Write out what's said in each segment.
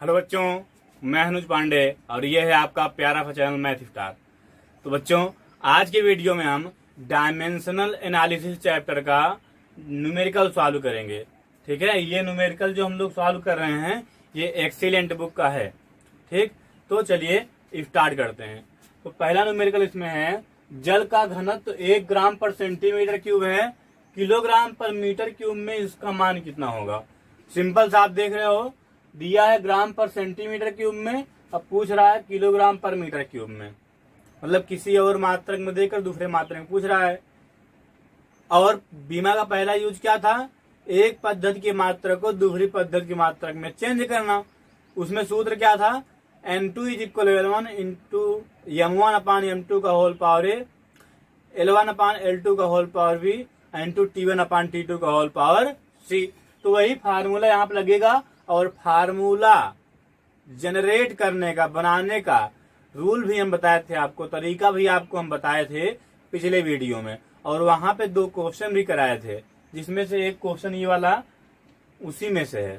Hello बच्चों, मैं अनुज पांडे और ये है आपका प्यारा सा चैनल मैथ स्टार। तो बच्चों, आज के वीडियो में हम डायमेंशनल एनालिसिस चैप्टर का न्यूमेरिकल सॉल्व करेंगे। ठीक है, ये न्यूमेरिकल जो हम लोग सॉल्व कर रहे हैं ये एक्सीलेंट बुक का है। ठीक, तो चलिए स्टार्ट करते हैं। तो पहला न्यूमेरिकल इसमें है, जल का घनत्व 1 ग्राम पर सेंटीमीटर क्यूब है, किलोग्राम पर मीटर क्यूब में इसका मान कितना होगा। सिंपल सा आप देख रहे हो, दिया है ग्राम पर सेंटीमीटर क्यूब में, अब पूछ रहा है किलोग्राम पर मीटर क्यूब में। मतलब किसी और मात्रक में देकर दूसरे मात्रक में पूछ रहा है। और बीमा का पहला यूज क्या था, एक पद्धति की मात्रक को दूसरी पद्धति की मात्रक में चेंज करना। उसमें सूत्र क्या था, N2 = L1 इंटू M1 अपान M2 का whole power A, L1 upon L2 का whole power B into T1 upon T2 का होल पावर C। तो वही फार्मूला यहाँ पे लगेगा। और फार्मूला जनरेट करने का, बनाने का रूल भी हम बताए थे आपको, तरीका भी आपको हम बताए थे पिछले वीडियो में। और वहां पे 2 क्वेश्चन भी कराए थे, जिसमें से एक क्वेश्चन ये वाला उसी में से है।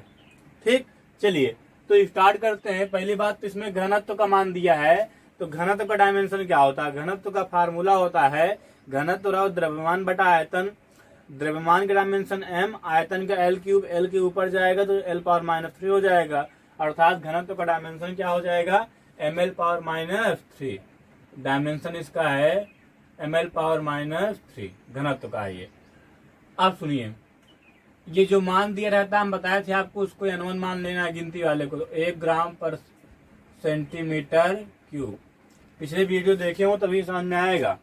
ठीक, चलिए तो स्टार्ट करते हैं। पहली बात तो इसमें घनत्व का मान दिया है, तो घनत्व का डायमेंशन क्या होता है। घनत्व का फार्मूला होता है घनत्व रहो द्रव्यमान बटा आयतन। द्रव्यमान का डायमेंशन m, आयतन का L क्यूब, L के ऊपर जाएगा तो L⁻³ हो जाएगा। अर्थात घनत्व का डायमेंशन क्या हो जाएगा, ml⁻³ डायमेंशन इसका है ml⁻³ घनत्व का है ये। अब सुनिए, ये जो मान दिया रहता है हम बताए थे आपको, उसको n1 मान लेना है गिनती वाले को। तो 1 ग्राम पर सेंटीमीटर क्यूब, पिछले वीडियो देखे हो तभी समझ में आएगा,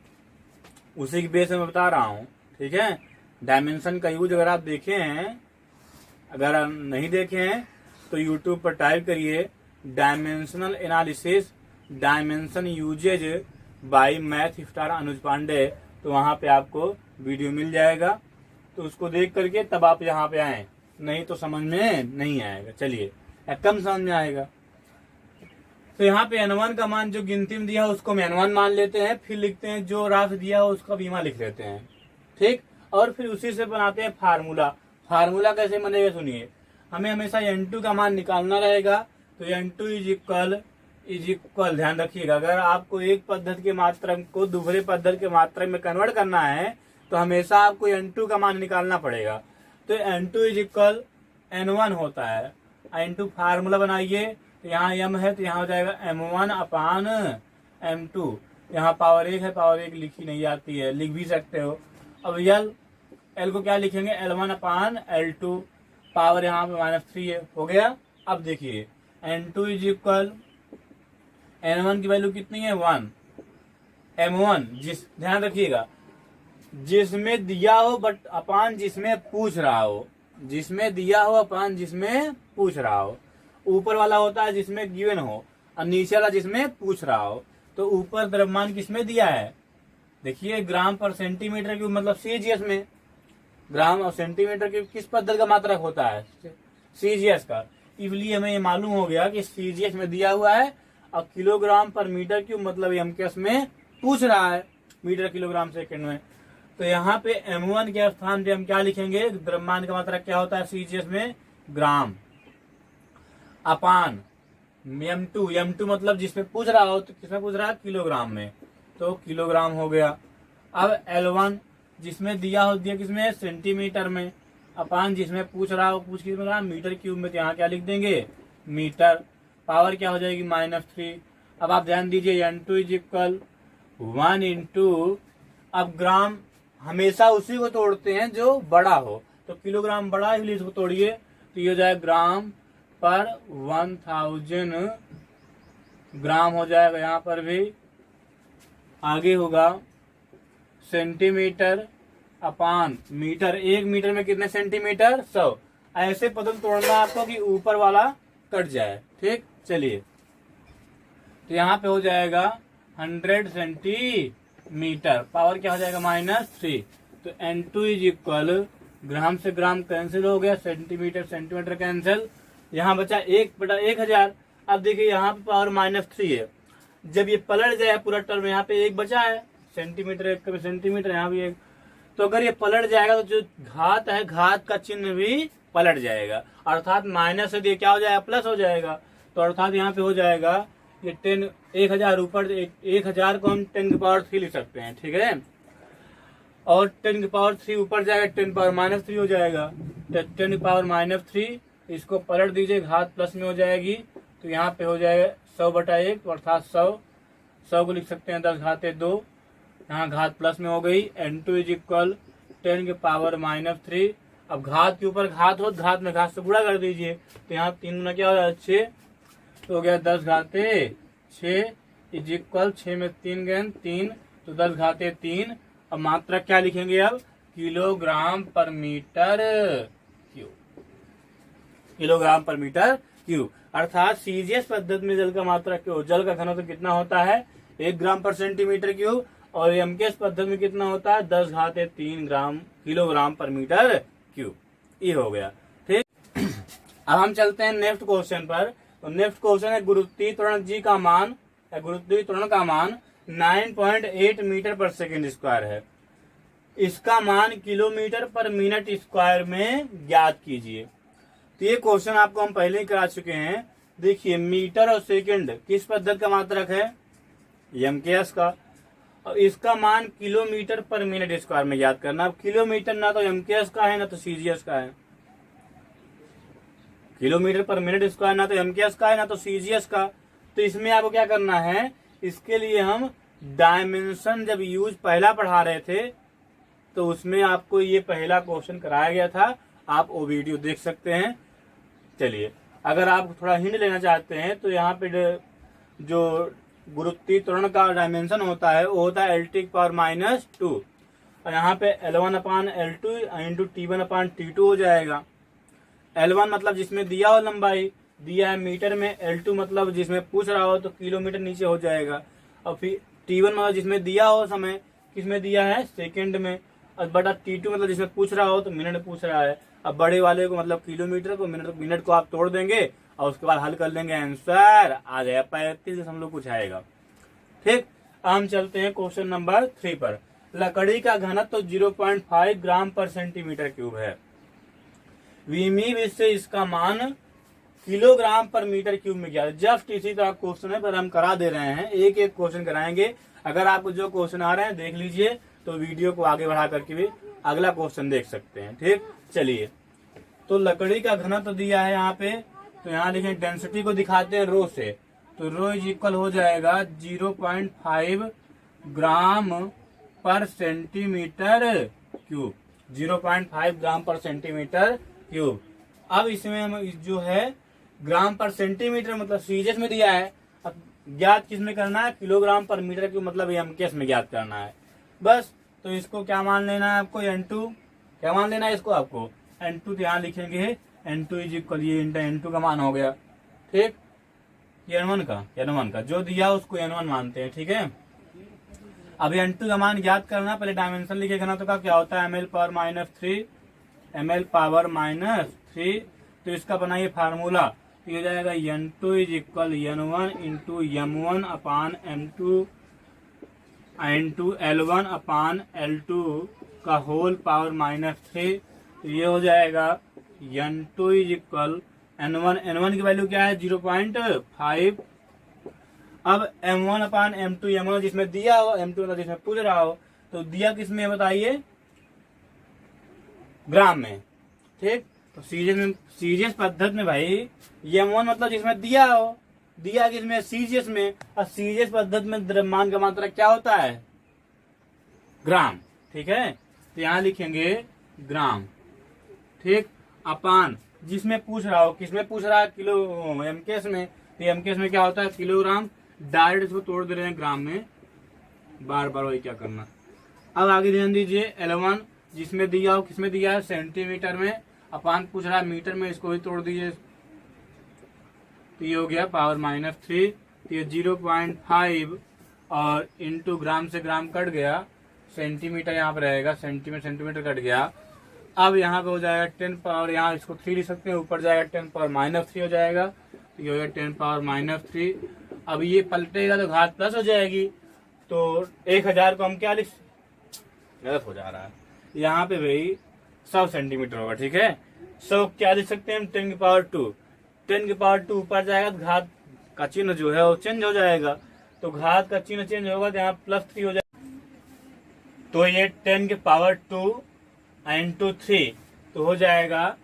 उसी की बेस में बता रहा हूँ। ठीक है, डायमेंशन का यूज अगर आप देखे हैं, अगर नहीं देखे हैं तो यूट्यूब पर टाइप करिए dimensional analysis dimension uses by Math Star Anuj Pandey, तो वहां पे आपको वीडियो मिल जाएगा। तो उसको देख करके तब आप यहाँ पे आए, नहीं तो समझ में नहीं आएगा। चलिए, कम समझ में आएगा। तो यहाँ पे n1 का मान जो गिनती में दिया है उसको हम n1 मान लेते हैं, फिर लिखते हैं जो राशि दिया है उसका बीमा लिख लेते हैं। ठीक, और फिर उसी से बनाते हैं फार्मूला। फार्मूला कैसे बनेगा सुनिए, हमें हमेशा n2 का मान निकालना रहेगा। तो n2 इज इक्वल, ध्यान रखिएगा, अगर आपको एक पद्धति के मात्रक को दूसरे पद्धति के मात्रक में कन्वर्ट करना है तो हमेशा आपको n2 का मान निकालना पड़ेगा। तो n2 = n1 होता है। n2 फार्मूला बनाइए, तो यहाँ m है तो यहाँ हो जाएगा m1 अपान m2। यहाँ पावर 1 है, पावर 1 लिखी नहीं जाती है, लिख भी सकते हो। अब L को क्या लिखेंगे, L1 अपान L2, पावर यहाँ पे -3 है, हो गया। अब देखिए n2 = n1 की वैल्यू कितनी है, 1। m1 ध्यान रखिएगा, जिसमें दिया हो बट अपान जिसमें पूछ रहा हो, जिसमें दिया हो अपान जिसमें पूछ रहा हो। ऊपर वाला होता है जिसमें गिवन हो और नीचे वाला जिसमें पूछ रहा हो। तो ऊपर द्रव्यमान किसमें दिया है, देखिए ग्राम पर सेंटीमीटर क्यूब, मतलब सीजीएस में। ग्राम और सेंटीमीटर क्यूब किस पद्धति का मात्रक होता है, सीजीएस का। इसलिए हमें ये मालूम हो गया कि सीजीएस में दिया हुआ है और किलोग्राम पर मीटर क्यूब मतलब एमकेएस में पूछ रहा है, मीटर किलोग्राम सेकंड में। तो यहाँ पे m1 के स्थान पे हम क्या लिखेंगे, द्रव्यमान का मात्रक क्या होता है सीजीएस में, ग्राम, अपान m2 मतलब जिसमें पूछ रहा हो, तो किसमें पूछ रहा है, किलोग्राम में, तो किलोग्राम हो गया। अब L1 जिसमें दिया हो, दिया किसमें, सेंटीमीटर में, अपान जिसमें पूछ रहा हो, पूछ किसमें रहा, मीटर क्यूब में, तो यहाँ क्या लिख देंगे, मीटर। पावर क्या हो जाएगी, -3। अब आप ध्यान दीजिए n2 = 1 इंटू, अब ग्राम हमेशा उसी को तोड़ते हैं जो बड़ा हो, तो किलोग्राम बड़ा है इसलिए इसको तोड़िए, तो ये हो जाएगा ग्राम पर 1000 ग्राम हो जाएगा। यहाँ पर भी आगे होगा सेंटीमीटर अपान मीटर, 1 मीटर में कितने सेंटीमीटर, 100। ऐसे पदम तोड़ना आपको कि ऊपर वाला कट जाए। ठीक, चलिए, तो यहाँ पे हो जाएगा 100 सेंटीमीटर, पावर क्या हो जाएगा, -3। तो n2 = ग्राम से ग्राम कैंसिल हो गया, सेंटीमीटर सेंटीमीटर कैंसिल, यहाँ बचा 1/1000। अब देखिए यहाँ पे पावर -3 है, जब ये पलट जाए पूरा टर्म, यहाँ पे 1 बचा है, सेंटीमीटर 1 सेंटीमीटर, यहाँ भी 1। तो अगर ये पलट जाएगा तो जो घात है, घात का चिन्ह भी पलट जाएगा, अर्थात माइनस से क्या हो जाएगा, प्लस हो जाएगा। तो अर्थात यहाँ पे हो जाएगा ये 1000 ऊपर 1000 को हम 10⁻³ लिख सकते हैं, ठीक है। और 10⁻³ ऊपर जाएगा 10⁻³ हो जाएगा, तो 10⁻³ इसको पलट दीजिए, घात प्लस में हो जाएगी, तो यहाँ पे हो जाएगा 100/1, तो अर्थात 100 को लिख सकते हैं 10⁻², यहाँ घात प्लस में हो गई। n2 = 10⁻³ अब घात के ऊपर घात हो, घात में घात से गुणा कर दीजिए, तो यहाँ 3 गुना क्या हो जाएगा 6, तो हो गया 10⁻6 = 6 में 3 गए 3, तो 10⁻3। अब मात्रा क्या लिखेंगे अब, kg/m³, kg/m³। अर्थात सीजीएस पद्धति में जल का मात्रा क्यों, जल का घनत्व तो कितना होता है 1 g/cm³, और एमकेएस पद्धति में कितना होता है 10⁻³ kg/m³। ये हो गया, ठीक। अब हम चलते हैं नेक्स्ट क्वेश्चन पर। तो नेक्स्ट क्वेश्चन है गुरुत्वीय त्वरण जी का मान, गुरुत्वीय त्वरण का मान 9.8 मीटर/सेकंड² है। इसका मान km/min² में ज्ञात कीजिए। तो ये क्वेश्चन आपको हम पहले ही करा चुके हैं। देखिए मीटर और सेकंड किस पद्धति का मात्रक है, एमकेएस का, और इसका मान km/min² में ज्ञात करना। अब किलोमीटर ना तो एमकेएस का है ना तो सीजीएस का है, km/min² ना तो एमकेएस का है ना तो सीजीएस का। तो इसमें आपको क्या करना है, इसके लिए हम डायमेंशन जब यूज पहला पढ़ा रहे थे तो उसमें आपको ये पहला क्वेश्चन कराया गया था, आप वो वीडियो देख सकते हैं। चलिए, अगर आप थोड़ा हिंट लेना चाहते हैं तो यहाँ पे जो गुरुत्वीय त्वरण का डायमेंशन होता है वो होता है L⁻², और यहाँ पे L1/L2 × T1/T2 हो जाएगा। L1 मतलब जिसमें दिया हो लंबाई, दिया है मीटर में, L2 मतलब जिसमें पूछ रहा हो तो किलोमीटर नीचे हो जाएगा, और फिर T1 मतलब जिसमें दिया हो समय, किसमें दिया है सेकंड में, और बटा T2 मतलब जिसमें पूछ रहा हो तो मिनट पूछ रहा है। अब बड़े वाले को मतलब किलोमीटर को, मिनट को आप तोड़ देंगे और उसके बाद हल कर लेंगे, आंसर आ जाएगा 35 कुछ आएगा, ठीक। हम चलते हैं क्वेश्चन नंबर 3 पर। लकड़ी का घनत्व 0.5 g/cm³ है। विमी से इसका मान kg/m³ में ज्ञात। जस्ट इसी तरह क्वेश्चन है पर हम करा दे रहे हैं, एक एक क्वेश्चन कराएंगे। अगर आपको जो क्वेश्चन आ रहे हैं देख लीजिए, तो वीडियो को आगे बढ़ा करके भी अगला क्वेश्चन देख सकते हैं, ठीक। चलिए, तो लकड़ी का घनत्व दिया है यहाँ पे, तो यहाँ लिखें डेंसिटी को दिखाते हैं रो से, तो रो = हो जाएगा 0.5 g/cm³, 0.5 g/cm³। अब इसमें हम जो है ग्राम/सेंटीमीटर मतलब सीजीएस में दिया है, अब ज्ञात किस में करना है, kg/m³ मतलब एमकेएस में ज्ञात करना है बस। तो इसको क्या मान लेना है आपको, n2 क्या मान लेना है इसको आपको, n2 यहाँ लिखेंगे n2 = ये n2 का मान हो गया, ठीक। n1 का जो दिया उसको n1 मानते हैं, ठीक है। अब n2 का मान ज्ञात करना, पहले डायमेंशन लिखेगा ना, तो का क्या होता है ml/-3, तो इसका बनाइए फार्मूला, ये हो जाएगा n2 = n1 × m1/m2 × L1/L2 का होल पावर -3। तो ये हो जाएगा n2 = n1 की वैल्यू क्या है 0.5। अब m1/m2, m1 जिसमें दिया हो, m2 जिसमें पूछ रहा हो, तो दिया किस में बताइए, ग्राम में, ठीक। तो सीजीएस पद्धति में भाई m1 मतलब जिसमें दिया हो, दिया किसमें सीजीएस में, और सीजीएस पद्धति में द्रव्यमान का मात्रा क्या होता है, ग्राम, ठीक है। तो यहाँ लिखेंगे ग्राम, ठीक, अपान जिसमें पूछ रहा हो, किसमें पूछ रहा है, किलो एमकेएस में, तो एमकेएस में क्या होता है किलोग्राम, डायरेक्ट इसको तोड़ दे रहे हैं ग्राम में, बार बार वही क्या करना। अब आगे ध्यान दीजिए, L1 जिसमें दिया हो, किसमें दिया है सेंटीमीटर में, अपान पूछ रहा है मीटर में, इसको भी तोड़ दीजिए, तो ये हो गया पावर -3। तो ये 0.5 और इंटू ग्राम से ग्राम कट गया, सेंटीमीटर यहाँ पर रहेगा, सेंटीमीटर कट गया। अब यहाँ पे हो जाएगा 10 पावर, यहाँ इसको 3 लिख सकते हैं, ऊपर जाएगा 10 पावर -3 हो जाएगा, तो ये हो गया 10 पावर -3। अब ये पलटेगा तो घात प्लस हो जाएगी, तो 1000 को हम क्या लिख, गलत हो जा रहा है, यहाँ पे भाई 100 सेंटीमीटर होगा, ठीक है। 100 क्या लिख सकते हैं हम 10⁻², 10 की पावर 2 ऊपर जाएगा तो घात का चिन्ह जो है वो चेंज हो जाएगा, तो घात का चिन्ह चेंज होगा तो यहाँ +3 हो जाएगा। तो ये 10 की पावर 2 इंटू 3 तो हो जाएगा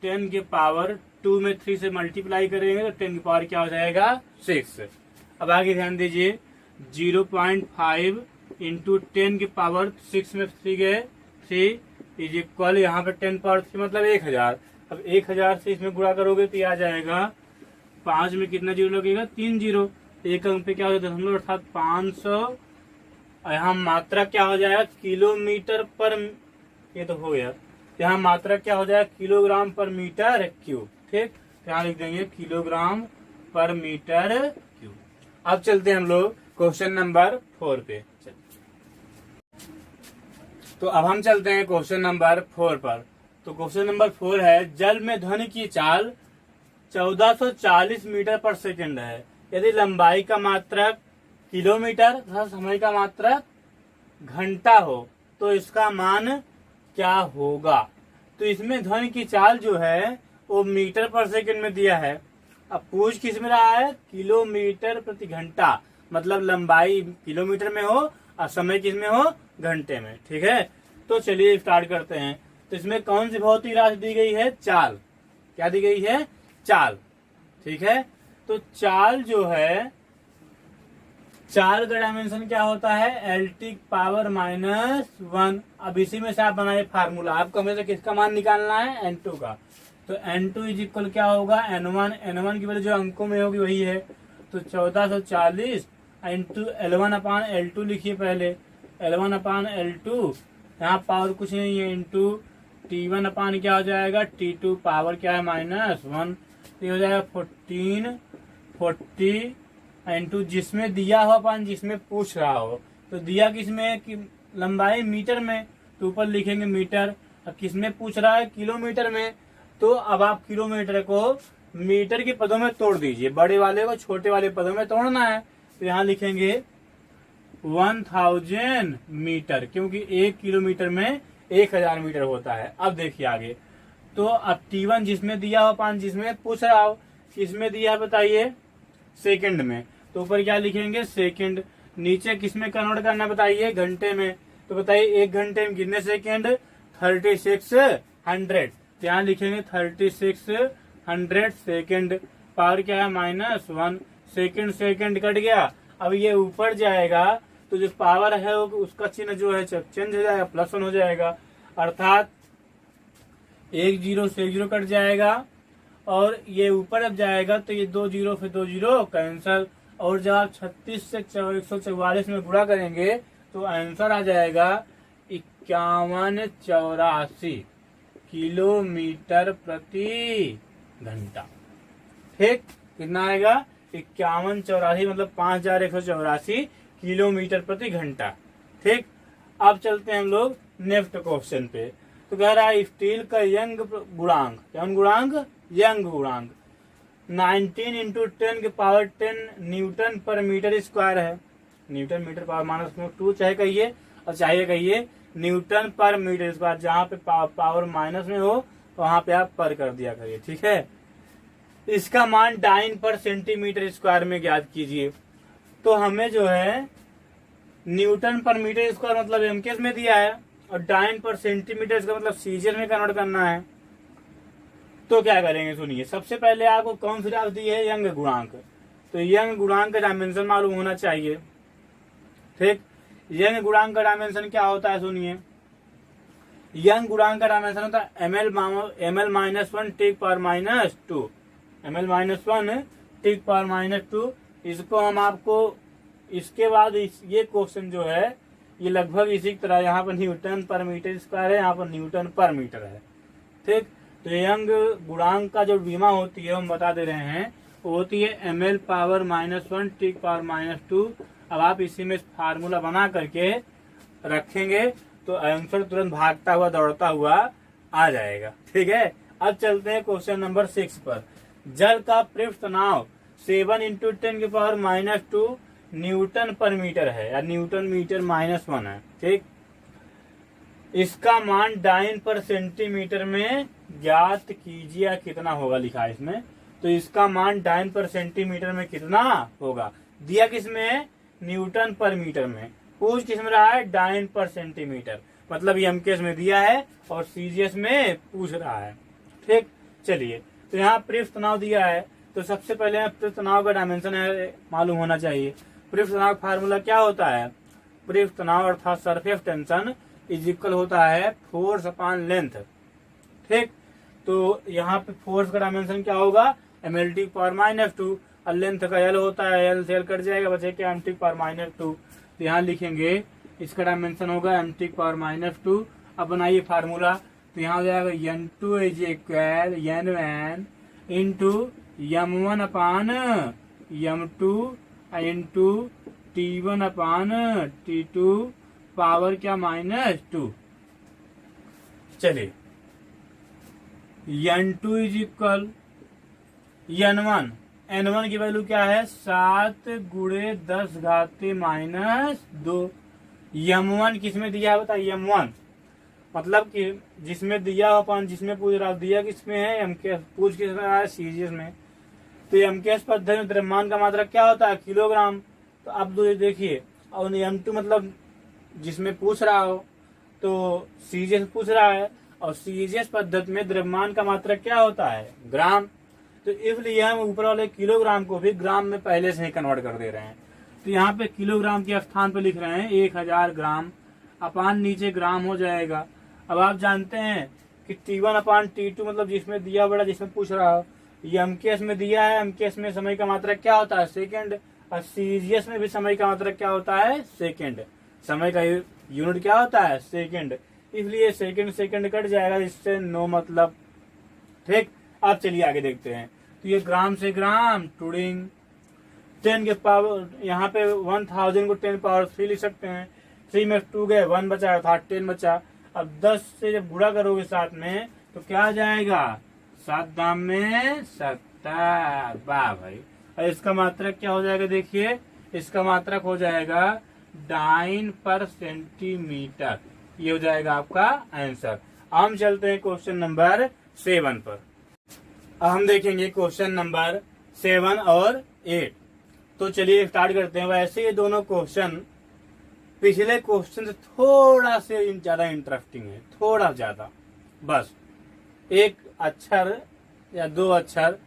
10 की पावर 2 में 3 से मल्टीप्लाई करेंगे तो 10 की पावर क्या हो जाएगा 6। अब आगे ध्यान दीजिए 0.5 इंटू 10 की पावर 6 में 3 गए 3 इज इक्वल, यहाँ पे 10 पावर 3 मतलब 1000। अब 1000 से इसमें गुणा करोगे तो ये आ जाएगा 5 में कितना जीरो लगेगा 3 जीरो, एक अंक पे क्या हो जाता है दशमलव अर्थात 500। यहाँ मात्रा क्या हो जाएगा किलोमीटर पर, ये तो हो गया, यहाँ मात्रा क्या हो जाएगा किलोग्राम पर मीटर क्यूब। ठीक, यहाँ लिख देंगे किलोग्राम पर मीटर क्यूब। अब चलते हैं हम लोग क्वेश्चन नंबर 4 पे। तो अब हम चलते हैं क्वेश्चन नंबर 4 पर। तो क्वेश्चन नंबर 4 है जल में ध्वनि की चाल 1440 मीटर पर सेकंड है। यदि लंबाई का मात्रक किलोमीटर तथा समय का मात्रक घंटा हो तो इसका मान क्या होगा। तो इसमें ध्वनि की चाल जो है वो मीटर पर सेकंड में दिया है। अब पूछ किस में रहा है किलोमीटर प्रति घंटा, मतलब लंबाई किलोमीटर में हो और समय किस में हो घंटे में। ठीक है, तो चलिए स्टार्ट करते हैं। तो इसमें कौन सी भौतिक राशि दी गई है चाल, क्या दी गई है चाल। ठीक है, तो चाल जो है चाल का डायमेंशन क्या होता है LT पावर -1। अब इसी में से आप बनाए फार्मूला, आपको हमेशा किसका मान निकालना है N2 का। तो N2 इज इक्वल क्या होगा N1 की वजह जो अंकों में होगी वही है। तो 1440 इंटू L1/L2 लिखिए पहले, L1/L2 यहाँ पावर कुछ नहीं है इंटू T1 क्या हो जाएगा T2 पावर क्या है -1, ये हो जाएगा 1440 इंटू जिसमें दिया हो अपन जिसमें पूछ रहा हो। तो दिया किसमें कि लंबाई मीटर में, तो ऊपर लिखेंगे मीटर। अब किसमें पूछ रहा है किलोमीटर में, तो अब आप किलोमीटर को मीटर के पदों में तोड़ दीजिए, बड़े वाले को छोटे वाले पदों में तोड़ना है। तो यहाँ लिखेंगे 1000 मीटर, क्योंकि 1 किलोमीटर में 1000 मीटर होता है। अब देखिए आगे, तो अब T1 जिसमें दिया हो पान जिसमें पूछ रहा हो किसमें दिया है बताइए सेकंड में, तो ऊपर क्या लिखेंगे सेकंड। नीचे किसमें कन्वर्ट करना बताइए घंटे में, तो बताइए 1 घंटे में कितने सेकंड 3600। तो यहाँ लिखेंगे 3600 सेकंड, पावर क्या है -1, सेकंड कट गया। अब ये ऊपर जाएगा तो जो पावर है वो उसका चिन्ह जो है चेंज हो जाएगा, +1 हो जाएगा, अर्थात 1 0 से 1 0 कट जाएगा। और ये ऊपर अब जाएगा तो ये 2 0 फिर 2 0 कैंसल। और जब आप 36 से 144 में गुणा करेंगे तो आंसर आ जाएगा 5184 किलोमीटर प्रति घंटा। ठीक, कितना आएगा 5184 मतलब 5184 किलोमीटर प्रति घंटा। ठीक, अब चलते हैं हम लोग नेक्स्ट क्वेश्चन पे। तो कह रहा है स्टील का यंग गुणांक, कौन गुणांक यंग गुणांक 19 इंटू 10 के पावर 10 न्यूटन पर मीटर स्क्वायर है। न्यूटन मीटर पावर -2 चाहे कहिए और चाहे कहिए न्यूटन पर मीटर स्क्वायर, जहाँ पे पावर माइनस में हो वहां पे आप पर कर दिया करिए। ठीक है, इसका मान डाइन पर सेंटीमीटर स्क्वायर में ज्ञात कीजिए। तो हमें जो है न्यूटन पर मीटर स्क्वायर मतलब एमकेस में दिया है और डाइन पर सेंटीमीटर का मतलब सीजर में कन्वर्ट करना है। तो क्या करेंगे सुनिए, सबसे पहले आपको कौन सी राशि दी है यंग गुणांक। तो यंग गुणांक का डायमेंशन मालूम होना चाहिए। ठीक, यंग गुणांक का डायमेंशन क्या होता है सुनिए, यंग गुणांक का डायमेंशन होता है ml -1 take power -2, ml -1 take power -2। इसको हम आपको इसके बाद ये क्वेश्चन जो है ये लगभग इसी तरह, यहाँ पर न्यूटन पर मीटर स्क्वायर है, यहाँ पर न्यूटन पर मीटर है। ठीक, तो यंग गुणांक का जो बीमा होती है हम बता दे रहे हैं वो होती है ml पावर -1 टेक पावर -2। अब आप इसी में फार्मूला बना करके रखेंगे तो आंसर तुरंत भागता हुआ दौड़ता हुआ आ जाएगा। ठीक है, अब चलते हैं क्वेश्चन नंबर 6 पर। जल का पृष्ठ तनाव 7 इंटू 10 के पावर -2 न्यूटन पर मीटर है, या न्यूटन मीटर -1 है। ठीक, इसका मान डाइन पर सेंटीमीटर में ज्ञात कीजिए, कितना होगा लिखा है इसमें। तो इसका मान डाइन पर सेंटीमीटर में कितना होगा। दिया किसमें, न्यूटन पर मीटर में, पूछ किस में रहा है, डाइन पर सेंटीमीटर, मतलब एमकेएस में दिया है और सीजीएस में पूछ रहा है। ठीक, चलिए तो यहाँ पृष्ठ तनाव दिया है, तो सबसे पहले पृष्ठ तनाव का डायमेंशन मालूम होना चाहिए। पृष्ठ तनाव फार्मूला क्या होता है, पृष्ठ तनाव अर्थात सरफेस टेंशन इज इक्वल होता है फोर्स अपॉन लेंथ। ठीक, तो यहाँ पे फोर्स का डायमेंशन क्या होगा, mlt पावर -2, और लेंथ का एल होता है, एल से एल कट जाएगा, बचे क्या mt पावर -2। तो यहाँ लिखेंगे इसका डायमेंशन होगा mt पावर -2। अब बनाइए फार्मूला, तो यहाँ हो जाएगा n2 is equal n1 into m1 upon m2 into t1 upon t2 power क्या -2। चलिए n2 इज इक्वल n1 की वैल्यू क्या है 7 गुणे 10 घाते -2। m1 किसमें दिया है बताइए, m1 मतलब कि जिसमें दिया अपन जिसमें पूछ रहा दिया किसमें है, एमकेएस, पूछ किसमें रहा है, सीजीएस में। तो एमकेएस पद्धति में द्रव्यमान का मात्रक क्या होता है, किलोग्राम। तो अब देखिए, और m2 मतलब जिसमें पूछ रहा हो, तो सीजीएस पूछ रहा है, और सीजीएस पद्धति में द्रव्यमान का मात्रक क्या होता है, ग्राम। तो इसलिए हम ऊपर वाले किलोग्राम को भी ग्राम में पहले से ही कन्वर्ट कर दे रहे हैं। तो यहाँ पे किलोग्राम के स्थान पे लिख रहे हैं 1000 ग्राम, अपान नीचे ग्राम हो जाएगा। अब आप जानते हैं कि T1 अपान T2 मतलब जिसमें दिया बड़ा जिसमें पूछ रहा हो, ये एमकेएस में दिया है, एमकेएस में समय का मात्रक क्या होता है, सेकंड, और सीजीएस में भी समय का मात्रक क्या होता है, सेकंड। समय का यूनिट क्या होता है, सेकंड, इसलिए सेकंड सेकंड कट जाएगा, इससे नो मतलब। ठीक, अब चलिए आगे देखते हैं। तो ये ग्राम से ग्राम टूडिंग 10 के पावर, यहाँ पे 1000 को 10 पावर 3 लिख सकते हैं, 3 में 2 गए 1 बचा अर्थात 10 बचा। अब 10 से जब गुणा करोगे साथ में तो क्या आ जाएगा, 7 दाम में 70। वाह भाई, और इसका मात्रक क्या हो जाएगा, देखिए इसका मात्रक हो जाएगा डाइन पर सेंटीमीटर। ये हो जाएगा आपका आंसर। हम चलते हैं क्वेश्चन नंबर 7 पर। अब हम देखेंगे क्वेश्चन नंबर 7 और 8। तो चलिए स्टार्ट करते हैं। वैसे ये दोनों क्वेश्चन पिछले क्वेश्चन से थोड़ा से ज्यादा इंटरेस्टिंग है, थोड़ा ज्यादा, बस एक अक्षर या 2 अक्षर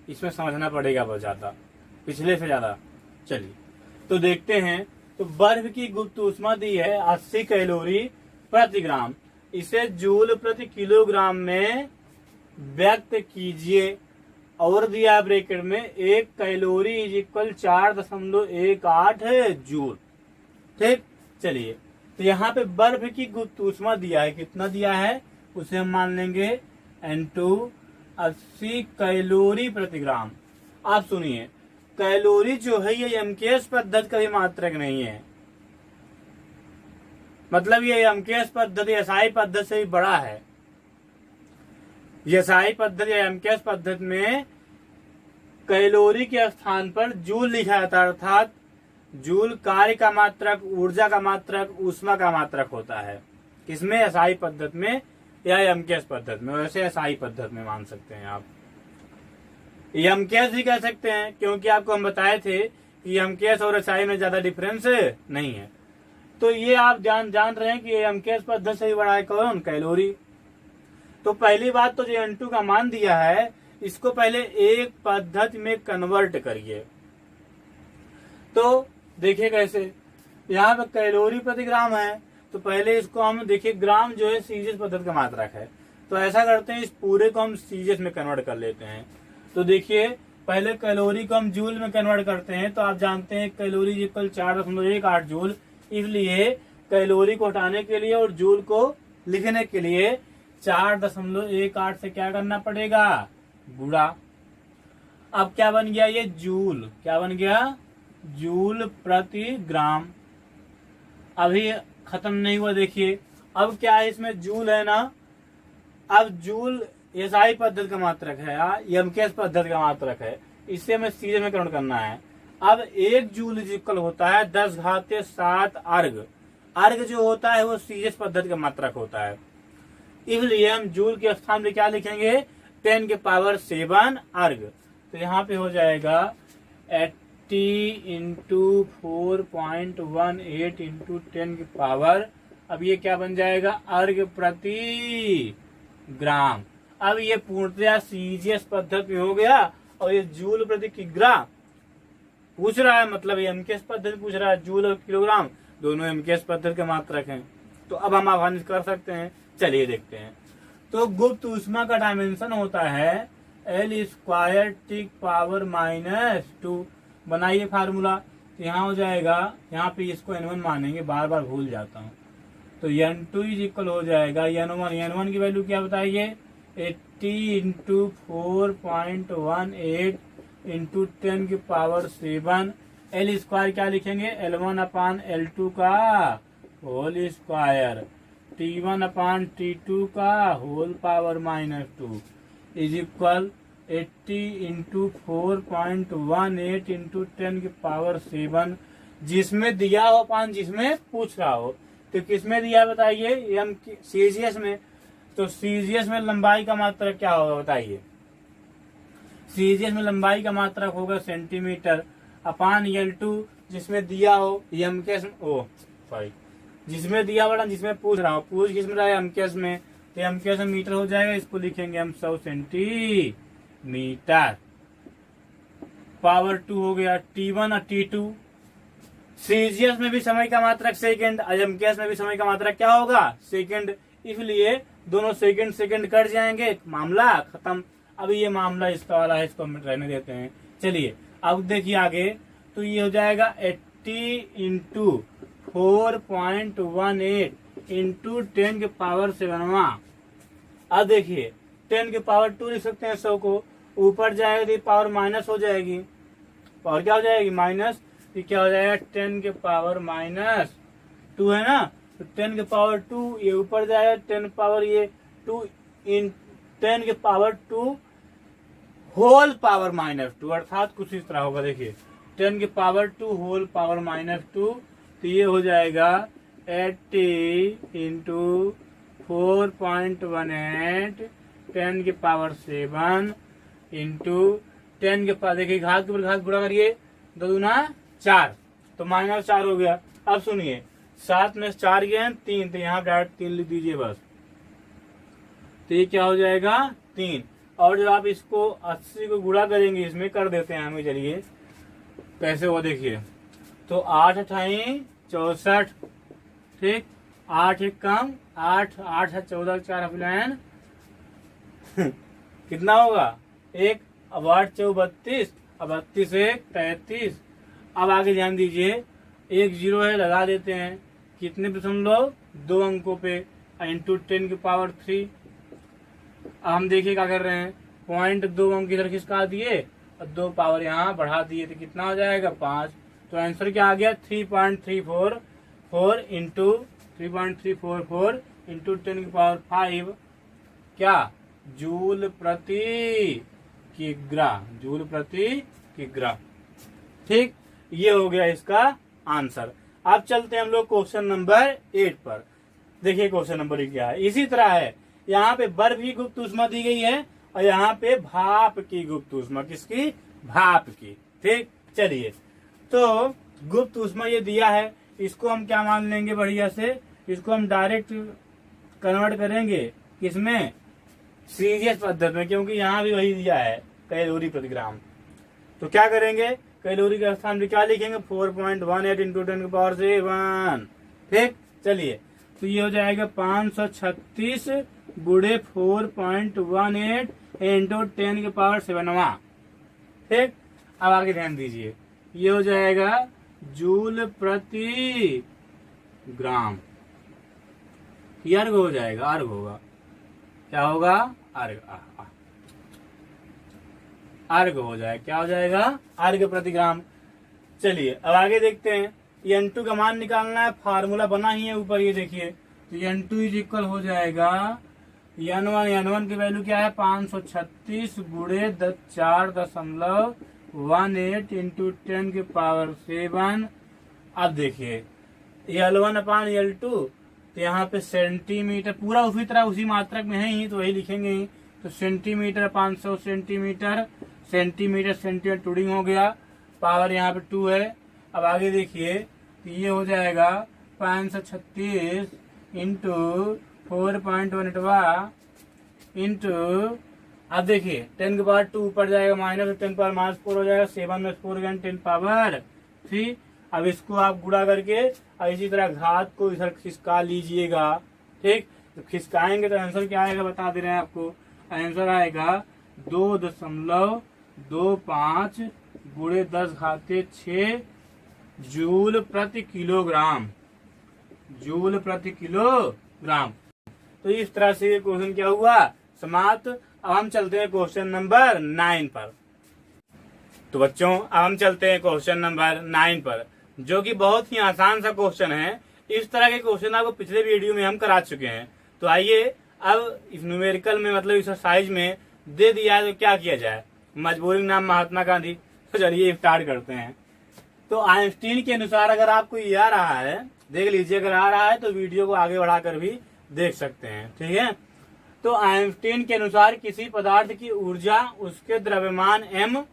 इसमें समझना पड़ेगा बहुत ज्यादा, पिछले से ज्यादा। चलिए तो देखते हैं। तो बर्फ की गुप्त ऊष्मा दी है 80 कैलोरी प्रति ग्राम, इसे जूल प्रति किलोग्राम में व्यक्त कीजिए, और दिया ब्रैकेट में 1 कैलोरी इज इक्वल 4.18 जूल। ठीक, चलिए तो यहाँ पे बर्फ की गुप्त ऊष्मा दिया है, कितना दिया है उसे हम मान लेंगे N2 80 कैलोरी प्रति ग्राम। आप सुनिए, कैलोरी जो है ये एमकेएस पद्धति का भी मात्रक नहीं है, मतलब ये एमकेएस पद्धति एसआई पद्धति से भी बड़ा है। एसआई पद्धति एमकेएस पद्धति में कैलोरी के स्थान पर जूल लिखा जाता है, अर्थात जूल कार्य का मात्रक, ऊर्जा का मात्रक, ऊष्मा का मात्रक होता है। किसमें, एसआई पद्धति में या एमकेएस पद्धति में। वैसे एसआई पद्धति में मान सकते हैं आप, एमकेएस भी कह सकते हैं, क्योंकि आपको हम बताए थे कि एमकेएस और एसआई में ज्यादा डिफरेंस नहीं है। तो ये आप जान रहे हैं कि एमकेएस पद्धति से ही बड़ा है कौन, कैलोरी। तो पहली बात तो जो N2 का मान दिया है इसको पहले एक पद्धति में कन्वर्ट करिए। तो देखिए कैसे, यहाँ पे कैलोरी प्रति ग्राम है, तो पहले इसको हम देखिए, ग्राम जो है सीजीएस पद्धति का मात्रक है, तो ऐसा करते हैं इस पूरे को हम सीजीएस में कन्वर्ट कर लेते हैं। तो देखिए पहले कैलोरी को हम जूल में कन्वर्ट करते हैं, तो आप जानते हैं कैलोरी इक्वल 4.18 जूल, इसलिए कैलोरी को हटाने के लिए और जूल को लिखने के लिए 4.18 से क्या करना पड़ेगा, गुणा। अब क्या बन गया, ये जूल, क्या बन गया, जूल प्रति ग्राम। अभी खत्म नहीं हुआ, देखिए अब क्या है, इसमें जूल है ना, अब जूल एसआई पद्धति का मात्रक है, एमकेएस पद्धति का मात्रक है, इससे हमें सीधे में कन्वर्ट करना है। अब 1 जूल इक्वल होता है 10⁷ अर्ग। अर्ग जो होता है वो सीजीएस पद्धति का मात्रक होता है, इसलिए हम जूल के स्थान में क्या लिखेंगे, 10⁷ अर्ग। तो यहाँ पे हो जाएगा 80 इंटू 4.18 इंटू 10 की पावर, अब ये क्या बन जाएगा, अर्घ प्रति ग्राम। अब ये पूर्णतया सीजीएस पद्धति हो गया और ये जूल प्रति किग्रा पूछ रहा है, मतलब ये एमकेएस पद्धति पूछ रहा है, जूल और किलोग्राम दोनों एमकेएस पद्धति के मात्रक हैं। तो अब हम आसानी से कर सकते हैं, चलिए देखते हैं। तो गुप्त ऊष्मा का डायमेंशन होता है L स्क्वायर टी पावर -2, बनाइए फार्मूला। तो यहाँ हो जाएगा, यहाँ पे इसको N1 मानेंगे, बार बार भूल जाता हूँ। तो N2 इज इक्वल हो जाएगा N1 की वैल्यू क्या बताइए, 80 इंटू 4.18 इंटू 10 की पावर 7। L स्क्वायर क्या लिखेंगे, L1/L2 का होल स्क्वायर, T1/T2 का whole power -2 is equal 80 into 4.18 into 10 की पावर 7, जिसमें दिया हो पान, जिसमें पूछ रहा हो। तो किसमें दिया बताइए, एम सीजीएस में। तो सीजीएस में लंबाई का मात्रक क्या होगा बताइए, सीजीएस में लंबाई का मात्रक होगा सेंटीमीटर अपान L2, जिसमें दिया हो एमकेएस, जिसमें दिया बड़ा, जिसमें पूछ रहा हो, पूछ किसमें रहा है, एमकेएस में। तो एमकेएस में मीटर हो जाएगा, इसको लिखेंगे हम 100 सेंटीमीटर। पावर 2 हो गया, T1 और T2। सीजीएस में भी समय का मात्रक सेकंड, एमकेएस में भी समय का मात्रक क्या होगा, सेकंड, इसलिए दोनों सेकंड सेकंड कट जाएंगे, मामला खत्म। अभी ये मामला इसका वाला है, इसको रहने देते हैं। चलिए अब देखिए आगे, तो ये हो जाएगा 80 इंटू 4.18 इंटू 10 के पावर 7। अब देखिए 10 के पावर 2 लिख सकते हैं, 100 को ऊपर जाएगी पावर माइनस हो जाएगी, पावर क्या हो जाएगी माइनस, ये क्या हो जाएगा 10 के पावर -2 है ना। तो 10 के पावर 2 ये ऊपर जाएगा, 10 पावर ये 2 इन 10 के पावर 2 होल पावर -2, अर्थात कुछ इस तरह होगा। देखिए 10 के पावर 2 होल पावर -2, तो ये हो जाएगा 80 इंटू 4.18 10 के पावर 7 इंटू 10 के पावर, देखिए घात के ऊपर घात गुणा करिए, 2 दूना 4, तो -4 हो गया। अब सुनिए 7 में 4 गए 3, तो यहाँ डायरेक्ट 3 लिख दीजिए बस। तो ये क्या हो जाएगा 3, और जब आप इसको 80 को गुणा करेंगे, इसमें कर देते हैं हमें, चलिए कैसे हो देखिए। तो 8 अठाई 64, ठीक, 8 एक कम 8, 8 है 14, 4 प्लान कितना होगा 1, अब 8 4 32, अब 32 1 33। अब आगे ध्यान दीजिए, 1 0 है, लगा देते हैं, कितने दशमलव 2 अंकों पे, इंटू 10 की पावर 3। अब हम देखिए क्या कर रहे हैं, 0.2 अंक इधर खिसका दिए और 2 पावर यहाँ बढ़ा दिए, तो कितना हो जाएगा 5। तो आंसर क्या आ गया 3.344 इंटू 3.344 इंटू 10 की पावर 5, क्या जूल प्रति किग्रा, जूल प्रति किग्रा। ठीक, ये हो गया इसका आंसर। अब चलते हैं हम लोग क्वेश्चन नंबर 8 पर। देखिए क्वेश्चन नंबर 8 क्या है, इसी तरह है, यहाँ पे बर्फ की गुप्त ऊष्मा दी गई है और यहाँ पे भाप की गुप्त ऊष्मा, किसकी, भाप की। ठीक, चलिए तो गुप्त ऊष्मा ये दिया है, इसको हम क्या मान लेंगे, बढ़िया से इसको हम डायरेक्ट कन्वर्ट करेंगे किसमें, सीजीएस पद्धति में, क्योंकि यहाँ भी वही दिया है कैलोरी प्रति ग्राम। तो क्या करेंगे, कैलोरी के स्थान पे क्या लिखेंगे 4.18 इंटू 10 की पावर 7। ठीक, चलिए तो ये हो जाएगा 536 गुणे 4.18 इंटू 10 की पावर 7। ठीक, अब आगे ध्यान दीजिए, ये हो जाएगा जूल प्रति ग्राम, ये अर्घ हो जाएगा, अर्घ होगा, क्या होगा, अर्घ, अर्घ हो जाएगा, क्या हो जाएगा, अर्घ प्रति ग्राम। चलिए अब आगे देखते हैं, N2 का मान निकालना है, फार्मूला बना ही है ऊपर, ये देखिए। तो N2 इज इक्वल हो जाएगा N1 की वैल्यू क्या है 536 गुणे 4.18 इंटू 10 की पावर 7। अब देखिए L1/L2, तो यहाँ पे सेंटीमीटर पूरा उसी तरह उसी मात्रक में है ही, तो वही लिखेंगे ही। तो सेंटीमीटर 500 सेंटीमीटर सेंटीमीटर सेंटीमीटर टूडिंग हो गया, पावर यहाँ पे 2 है। अब आगे देखिए तो ये हो जाएगा 536 इंटू 4.1 इंटू, अब देखिए 10 के पावर 2 ऊपर जाएगा माइनस 10 पावर माइनस 4 हो जाएगा, 7 में 4 गया 10 पावर 3। अब इसको आप गुणा करके और इसी तरह घात को इधर खिसका लीजिएगा। ठीक, तो खिसकाएंगे तो आंसर क्या आएगा बता दे रहे हैं आपको। आंसर आएगा 2.25 गुणे 10⁻6 जूल प्रति किलोग्राम, जूल प्रति किलोग्राम। तो इस तरह से ये क्वेश्चन क्या हुआ, समाप्त। अब हम चलते हैं क्वेश्चन नंबर 9 पर। तो बच्चों अब हम चलते हैं क्वेश्चन नंबर 9 पर, जो कि बहुत ही आसान सा क्वेश्चन है। इस तरह के क्वेश्चन आपको पिछले वीडियो में हम करा चुके हैं। तो आइए अब इस न्यूमेरिकल में मतलब एक्सरसाइज में दे दिया है तो क्या किया जाए, मजबूरी नाम महात्मा गांधी। तो चलिए स्टार्ट करते हैं। तो आइंस्टीन के अनुसार अगर आपको ये आ रहा है देख लीजिए, अगर आ रहा है तो वीडियो को आगे बढ़ाकर भी देख सकते हैं। ठीक है, तो आइंस्टीन के अनुसार किसी पदार्थ की ऊर्जा उसके द्रव्यमान m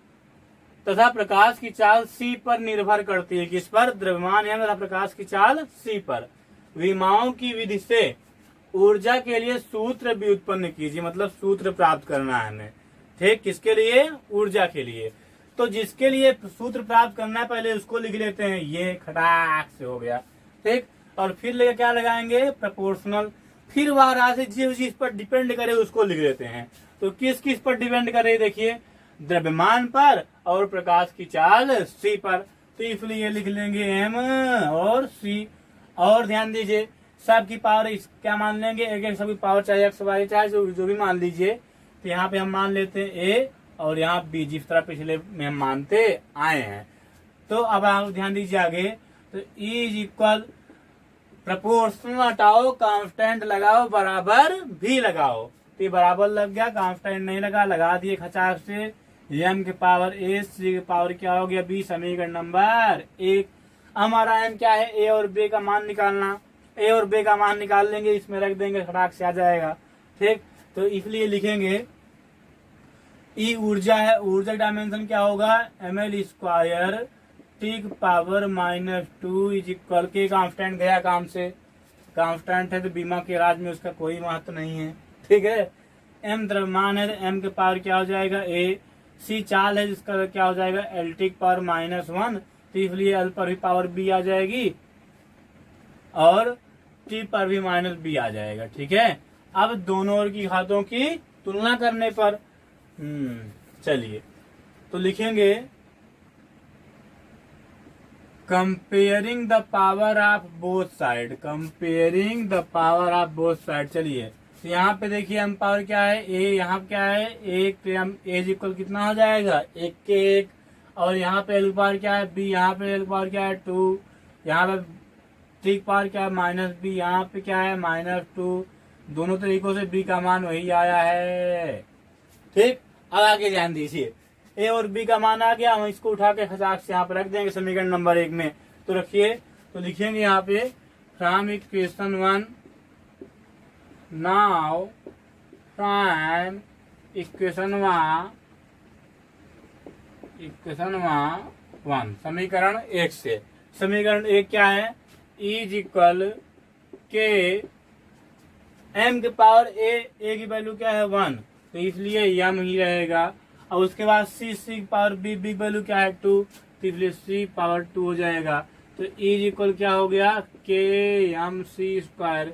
तथा प्रकाश की चाल c पर निर्भर करती है। किस पर, द्रव्यमान m तथा प्रकाश की चाल c पर। विमाओं की विधि से ऊर्जा के लिए सूत्र भी उत्पन्न कीजिए, मतलब सूत्र प्राप्त करना है हमें। ठीक, किसके लिए, ऊर्जा के लिए। तो जिसके लिए सूत्र प्राप्त करना है पहले उसको लिख लेते हैं, ये खटाक से हो गया। ठीक, और फिर क्या लगाएंगे, प्रोपोर्शनल। फिर वह राशि जिस चीज पर डिपेंड करे उसको लिख लेते हैं। तो किस किस पर डिपेंड करे, देखिए द्रव्यमान पर और प्रकाश की चाल c पर। तो इसलिए लिख लेंगे m और c। और ध्यान दीजिए सब की पावर क्या मान लेंगे, एक एक सबकी पावर चाहे x y चाहे जो भी मान लीजिए। तो यहाँ पे हम मान लेते हैं a और यहाँ b, जिस तरह पिछले में हम मानते आए हैं। तो अब आप ध्यान दीजिए आगे, तो E इज इक्वल प्रपोर्शनल हटाओ, कांस्टेंट लगाओ, बराबर भी लगाओ। तो ये बराबर लग गया, कांस्टेंट नहीं लगा दिए खचाक से। m के पावर a, c के पावर क्या हो गया b, समीकरण नंबर 1। हमारा m क्या है, a और b का मान निकालना। a और b का मान निकाल लेंगे, इसमें रख देंगे, खटाक से आ जाएगा। ठीक, तो इसलिए लिखेंगे E ऊर्जा है, ऊर्जा डायमेंशन क्या होगा, ml² T power -2 is equal के, कांस्टेंट गया काम से, कांस्टेंट है तो बीमा के राज में उसका कोई महत्व नहीं है। ठीक है, m द्रव्यमान है तो m के पावर क्या हो जाएगा a, c चाल है जिसका क्या हो जाएगा l टी पावर -1, तो इसलिए l पर भी पावर b आ जाएगी और t पर भी -b आ जाएगा। ठीक है, अब दोनों ओर की घातों की तुलना करने पर चलिए तो लिखेंगे comparing the power of both side, comparing the power of both side. चलिए तो यहाँ पे देखिए हम पावर क्या है a, यहाँ क्या है 1, तो हम a इक्वल कितना हो जाएगा 1 के 1, और यहाँ पे l पावर क्या है b, यहाँ पे l पावर क्या है 2, यहाँ पे t पावर क्या है -b, यहाँ पे क्या है -2। दोनों तरीकों से b का मान वही आया है। ठीक, अब आगे ध्यान दीजिए, a और b का मान आ गया, हम इसको उठा के खचाक से यहाँ पे रख देंगे समीकरण नंबर 1 में। तो रखिए, तो लिखेंगे यहाँ पे from equation 1, now from equation 1 समीकरण 1 से। समीकरण 1 क्या है, E इज इक्वल के m के पावर a की वैल्यू क्या है 1, तो इसलिए m ही रहेगा। और उसके बाद c की पावर b की वैल्यू क्या है 2, तो इसलिए c पावर 2 हो जाएगा। तो E इज इक्वल क्या हो गया के m c²।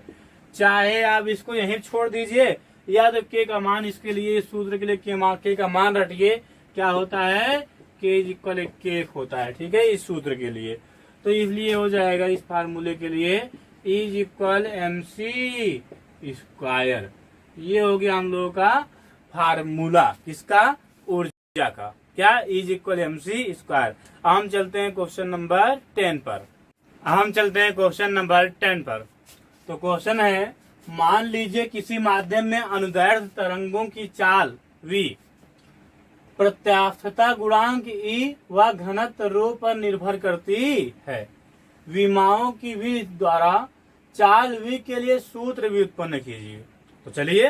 चाहे आप इसको यहीं छोड़ दीजिए या तो k का मान इसके लिए, इस सूत्र के लिए k का मान रटिए, क्या होता है k इज इक्वल k होता है। ठीक है, इस सूत्र के लिए। तो इसलिए हो जाएगा इस फार्मूले के लिए E इज इक्वल mc²। ये हो गया हम लोगों का फार्मूला, किसका, ऊर्जा का, क्या, E इज इक्वल mc²। अब हम चलते हैं क्वेश्चन नंबर 10 पर। तो क्वेश्चन है, मान लीजिए किसी माध्यम में अनुदैर्ध्य तरंगों की चाल v, प्रत्यास्थता गुणांक E व घनत्व ρ पर निर्भर करती है। विमाओं की v द्वारा चाल v के लिए सूत्र भी उत्पन्न कीजिए। तो चलिए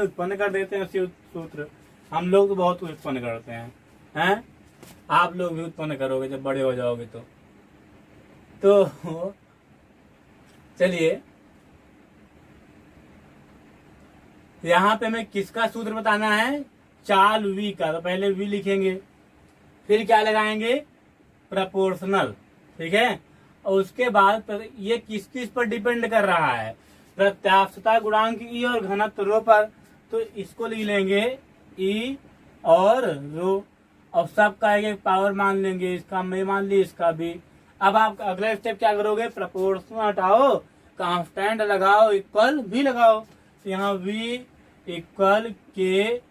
उत्पन्न कर देते हैं सूत्र। हम लोग तो बहुत उत्पन्न करते हैं? आप लोग भी उत्पन्न करोगे जब बड़े हो जाओगे तो चलिए, यहाँ पे हमें किसका सूत्र बताना है? चाल v का। तो पहले v लिखेंगे, फिर क्या लगाएंगे? प्रपोर्शनल, ठीक है। और उसके बाद ये किस किस पर डिपेंड कर रहा है? प्रत्यास्थता गुणांक ई और घनत्व रो पर। तो इसको लिख लेंगे ई और रो, और सबका एक पावर मान लेंगे, इसका मैं मान ली, इसका भी। अब आप अगला स्टेप क्या करोगे? प्रपोर्शनल हटाओ, कांस्टेंट लगाओ, इक्वल भी लगाओ। तो यहाँ v इक्वल के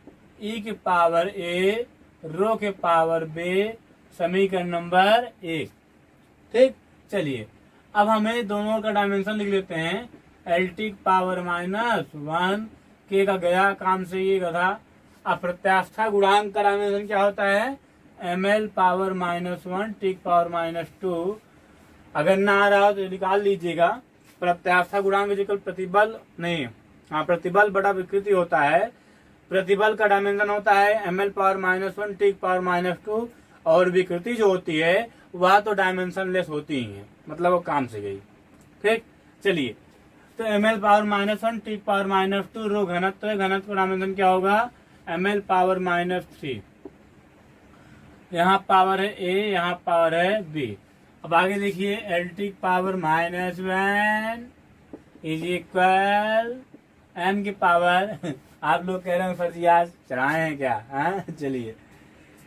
ई के पावर ए रो के पावर बे, समीकरण नंबर 1। ठीक, चलिए अब हमें दोनों का डायमेंशन लिख लेते हैं। एल टी पावर -1, के का गया काम से ये गधा। अब प्रत्यास्था गुणांक का डायमेंशन क्या होता है? ml power -1 T power -2। अगर ना आ रहा हो तो निकाल लीजिएगा। प्रत्यास्था गुणांक इक्वल प्रतिबल, नहीं हाँ, प्रतिबल बटा विकृति होता है। प्रतिबल का डायमेंशन होता है ml पावर -1 टी पावर -2, और विकृति जो होती है वह तो डायमेंशन लेस होती ही है, मतलब वो काम से गई। ठीक, चलिए तो ml पावर -1 टी पावर -2 रो घनत्व है। घनत्व का डायमेंशन क्या होगा? ml power -3। यहाँ पावर है a, यहाँ पावर है b। अब आगे देखिए, L T power -1 is equal m की पावर आप लोग कह रहे हैं सर जी आज चढ़ाए हैं क्या? चलिए,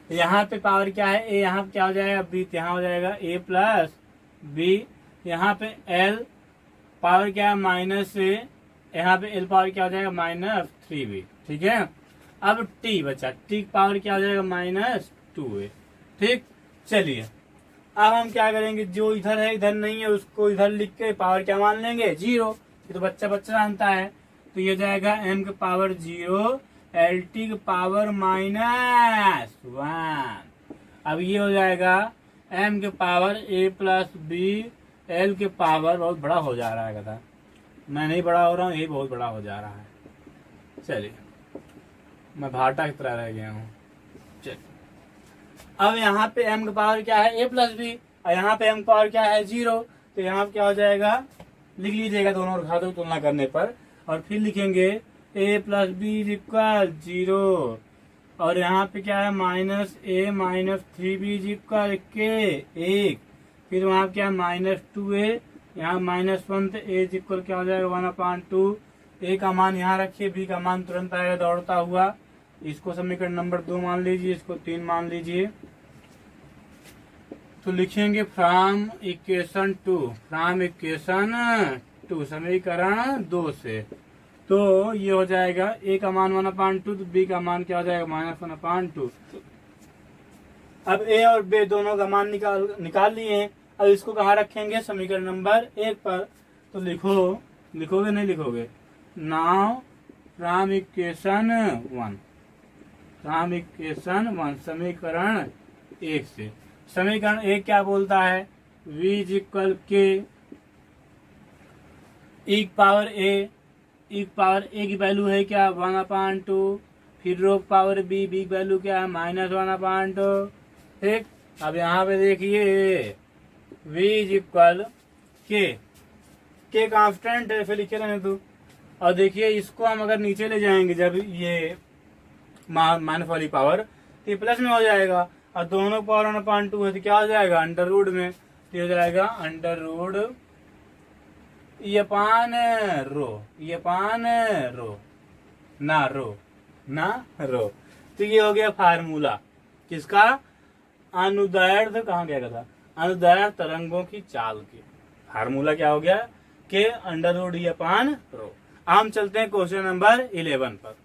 यहाँ पे पावर क्या है? a, यहाँ पे क्या हो जाएगा? b, यहाँ हो जाएगा a प्लस b। यहाँ पे l पावर क्या है? -a, यहाँ पे l पावर क्या हो जाएगा? -3b। ठीक है, अब t बचा, t पावर क्या हो जाएगा? -2a। ठीक, चलिए अब हम क्या करेंगे? जो इधर है इधर नहीं है, उसको इधर लिख के पावर क्या मान लेंगे? 0। ये तो बच्चा जानता है। तो ये जाएगा m के पावर 0 एल टी के पावर -1। अब ये हो जाएगा m के power a plus b l के पावर, बहुत बड़ा हो जा रहा है कथा, मैं नहीं बड़ा हो रहा हूँ, यही बहुत बड़ा हो जा रहा है। चलिए, मैं भाटा की तरह रह गया हूँ। चलिए, अब यहाँ पे m का पावर क्या है? a प्लस बी, और यहाँ पे m का पावर क्या है? 0। तो यहाँ क्या हो जाएगा? लिख लीजिएगा दोनों घातों की तुलना करने पर, और फिर लिखेंगे a प्लस बी इक्वल 0, और यहाँ पे क्या है? -a -3b इक्वल के 1। फिर वहाँ क्या है? -2a, यहाँ -1, तो a इक्वल क्या हो जाएगा? 1/2। a का मान यहाँ रखिए, b का मान तुरंत आएगा दौड़ता हुआ। इसको समीकरण नंबर 2 मान लीजिए, इसको 3 मान लीजिए। तो लिखेंगे फ्रॉम इक्वेशन 2 समीकरण 2 से। तो ये हो जाएगा a का मान 1/2, तो b का मान क्या हो जाएगा? -1/2। अब a और b दोनों का मान निकाल लिए हैं। अब इसको कहाँ रखेंगे? समीकरण नंबर 1 पर। तो लिखोगे नहीं लिखोगे? नाउ फ्रॉम इक्वेशन 1 समीकरण 1 से। समीकरण 1 क्या बोलता है? v इक्वल के e पावर a की वैल्यू है क्या? 1/2। फिर रो पावर b की वैल्यू क्या है? -1/2। ठीक, अब यहाँ पे देखिए v इक्वल के कांस्टेंट है, फिर लिखे रहने दो। और देखिए इसको हम अगर नीचे ले जाएंगे, जब ये माइनस वाली पावर, तो ये प्लस में हो जाएगा, और दोनों पावर 1/2 है तो क्या हो जाएगा? अंडर रूट में। तो हो जाएगा अंडर रूट ई अपान रो ना रो। तो ये हो गया फार्मूला किसका? अनुदैर्ध्य, कहाँ गया था? अनुदैर्ध्य तरंगों की चाल की फार्मूला क्या हो गया? के अंडर रूट ई अपान रो। हम चलते हैं क्वेश्चन नंबर 11 पर।